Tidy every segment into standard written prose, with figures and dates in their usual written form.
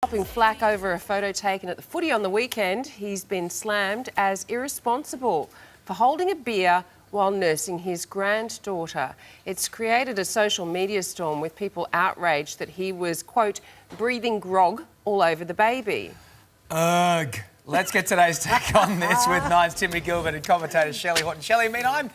Popping flack over a photo taken at the footy on the weekend, he's been slammed as irresponsible for holding a beer while nursing his granddaughter. It's created a social media storm with people outraged that he was, quote, breathing grog all over the baby. Ugh. Let's get today's take on this with Nine's Timmy Gilbert and commentator ShellShocked. Shelley, I mean, I'm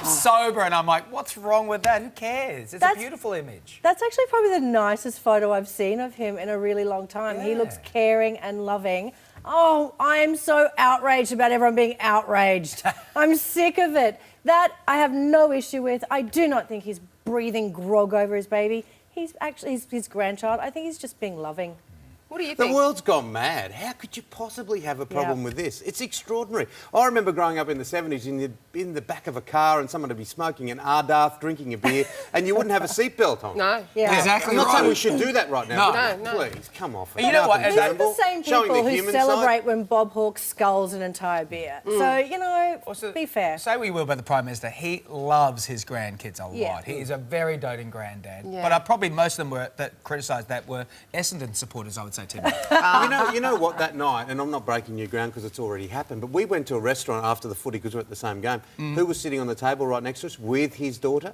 sober and I'm like, what's wrong with that? Who cares? It's a beautiful image. That's actually probably the nicest photo I've seen of him in a really long time. Yeah. He looks caring and loving. Oh, I am so outraged about everyone being outraged. I'm sick of it. That I have no issue with. I do not think he's breathing grog over his baby. He's actually his grandchild. I think he's just being loving. What do you think? The world's gone mad. How could you possibly have a problem with this? It's extraordinary. I remember growing up in the 70s in the back of a car and someone would be smoking an undies, drinking a beer, and you wouldn't have a seatbelt on. No. Yeah. Exactly. I'm not saying we should do that right now. No. Please, come off. You know what? These are the same people who celebrate when Bob Hawke sculls an entire beer. So, you know, Also, be fair. Say we will about the Prime Minister. He loves his grandkids a lot. Yeah. He is a very doting granddad. Yeah. But probably most of them that criticised that were Essendon supporters, I would say, Tim. You know what, that night, and I'm not breaking new ground because it's already happened, but we went to a restaurant after the footy because we were at the same game. Who was sitting on the table right next to us with his daughter?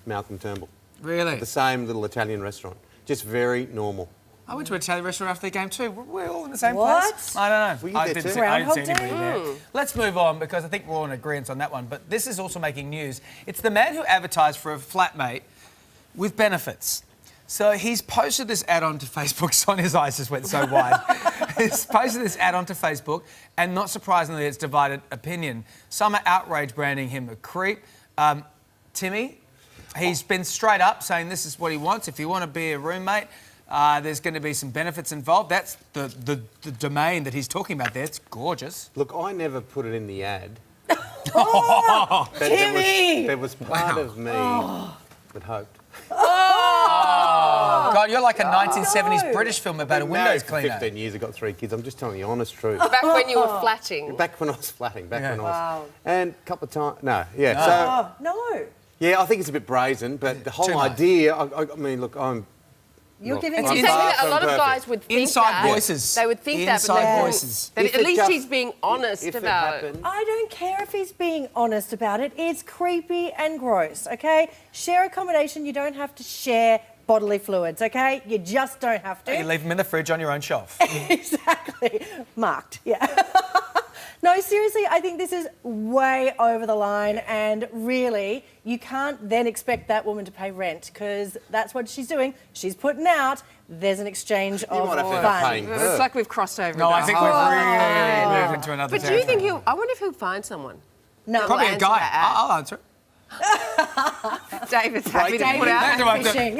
Malcolm Turnbull. Really? The same little Italian restaurant. Just very normal. I went to an Italian restaurant after the game too. We're all in the same What? place. I don't know. Were you I there didn't too? see anybody Groundhog there. Let's move on because I think we're all in agreement on that one. But this is also making news. It's the man who advertised for a flatmate with benefits. So he's posted this ad onto Facebook. Sonia's eyes just went so wide. He's posted this ad onto Facebook, and not surprisingly, it's divided opinion. Some are outraged, branding him a creep. Timmy, he's been straight up saying this is what he wants. If you want to be a roommate, there's going to be some benefits involved. That's the domain that he's talking about there. It's gorgeous. Look, I never put it in the ad. Oh, But Timmy! there was part of me that hoped. God, you're like a 1970s no. British film about a Been windows married for cleaner. 15 years, I've got 3 kids. I'm just telling you the honest truth. Back when you were flatting. Back when I was flatting, when I was... Wow. And a couple of times... No, yeah. No. So, No. yeah, I think it's a bit brazen, but the whole Too much. idea... I mean, look, I'm... You're look, giving It's I'm exactly far that. A from lot of perfect. guys would think Inside that. voices. They would think Inside that, but they voices. That If at it least just- he's being honest if about it it. happened, I don't care if he's being honest about it. It's creepy and gross, OK? Share accommodation. You don't have to share bodily fluids, OK? You just don't have to. You leave them in the fridge on your own shelf. Exactly. Marked, yeah. No, seriously, I think this is way over the line, and really, you can't then expect that woman to pay rent because that's what she's doing. She's putting out. There's an exchange of might have to end up paying funds. her. It's like we've crossed over. No, I think we've now. really moved into another But do you think territory. I wonder if he'll find someone? No, Probably a answer guy. that. I'll answer it. David's happy to David. put out. David. fishing.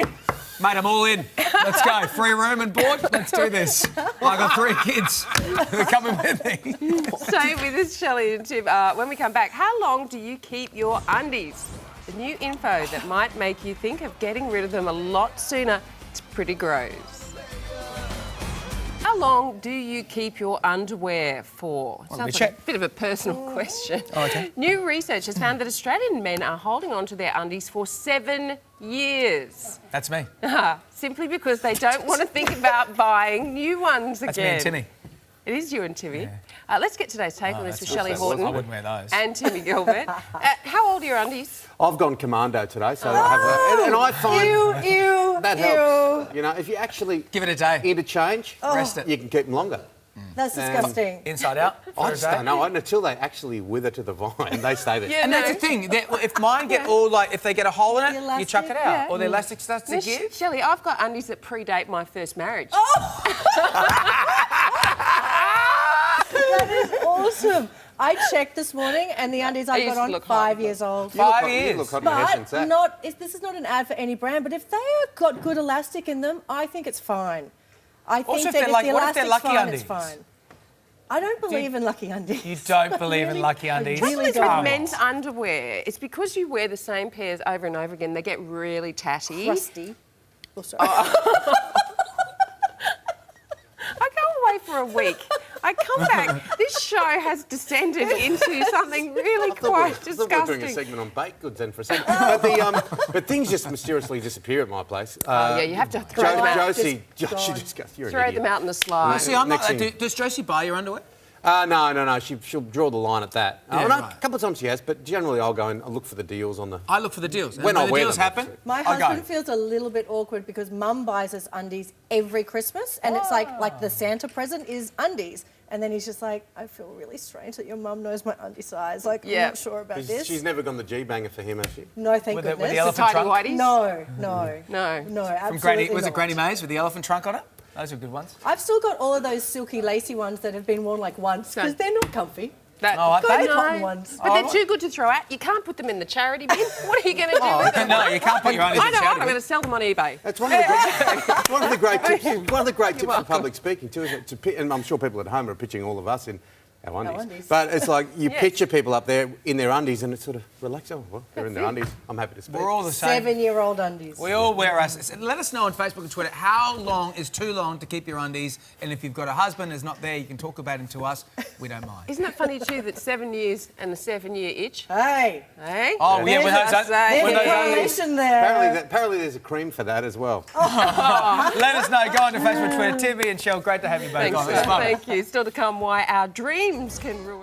Mate, I'm all in. Let's go. Free room and board. Let's do this. I got 3 kids. They're coming with me. Stay with us, Shelley and Tim. When we come back, how long do you keep your undies? The new info that might make you think of getting rid of them a lot sooner. It's pretty gross. How long do you keep your underwear for? we Sounds like check? a bit of a personal question. Oh, okay. New research has found that Australian men are holding on to their undies for 7 years. That's me. Simply because they don't want to think about buying new ones again. That's me and Timmy. It is you and Timmy. Let's get today's take on this with that's Shelley awesome. Horton I wouldn't wear those. and Timmy Gilbert. How old are your undies? I've gone commando today, so I have and I find Ew, that helps. You know, if you actually Give it a day. interchange, Rest it. you can keep them longer. That's disgusting. Inside out. I for a just day. don't know. Until they actually wither to the vine, they stay there. Yeah. And that's the thing. If mine get all like, if they get a hole in it, The you chuck it elastic, out, yeah. or the elastic starts to Now, give. Shelley, I've got undies that predate my first marriage. That is awesome. I checked this morning, and the undies I used got to on look 5 hot. years old. You look 5 hot- years. You look hot in your Hessian But sack. this is not an ad for any brand, but if they have got good elastic in them, I think it's fine. I think Also, if that they're if like- the what if they're elastic's lucky fine, it's undies? fine. I don't believe in lucky undies. You don't believe in lucky undies? really Trouble is don't. with men's underwear, it's because you wear the same pairs over and over again, they get really tatty. Crusty. Oh, sorry. I go away for a week. I come back. This show has descended into something really quite I thought we were doing a disgusting. segment on baked goods then for a second. But things just mysteriously disappear at my place. Yeah, you have to throw them out. Josie gone. just goes, you're an Throw idiot. them out in the slide. See, I'm not. Next thing. Does Josie buy your underwear? No. She'll draw the line at that. Yeah, A right. couple of times she has, but generally I'll go and I'll look for the deals on the... I look for the deals. When And I the wear deals them, happen, obviously. My I go. husband feels a little bit awkward because Mum buys us undies every Christmas, and it's like the Santa present is undies. And then he's just like, I feel really strange that your mum knows my undie size. Like, Yeah. I'm not sure about this. She's never gone the G-banger for him, has she? No, thank With the goodness. elephant Tiny trunk? whiteies? No, No. absolutely From Granny, was not. it Granny Mays with the elephant trunk on it? Those are good ones. I've still got all of those silky, lacy ones that have been worn like once because they're not comfy. That, Oh, aren't Got they? the cotton ones. But they're too good to throw out. You can't put them in the charity bin. What are you going to do with them? No, you can't put your undies I in know what, charity. I'm going to sell them on eBay. That's one of the great tips. One of the great tips for public speaking too, isn't it? And I'm sure people at home are pitching all of us in our undies. undies. But it's like you Yes. picture people up there in their undies, and it's sort of relax. Oh, well, they're in their undies. I'm happy to speak. We're all the same. 7-year-old undies. We all wear us. Let us know on Facebook and Twitter how long is too long to keep your undies, and if you've got a husband who's not there, you can talk about him to us. We don't mind. Isn't it funny too that 7 years and the 7-year itch? Hey, Hey? Oh, yeah, when There's those, a- there's when a those undies. correlation there. Apparently there's a cream for that as well. Let us know. Go on to Facebook, Twitter. Timmy and Shell, great to have you both Thanks, on. It's fun. Thank you. Still to come, why our dreams can ruin.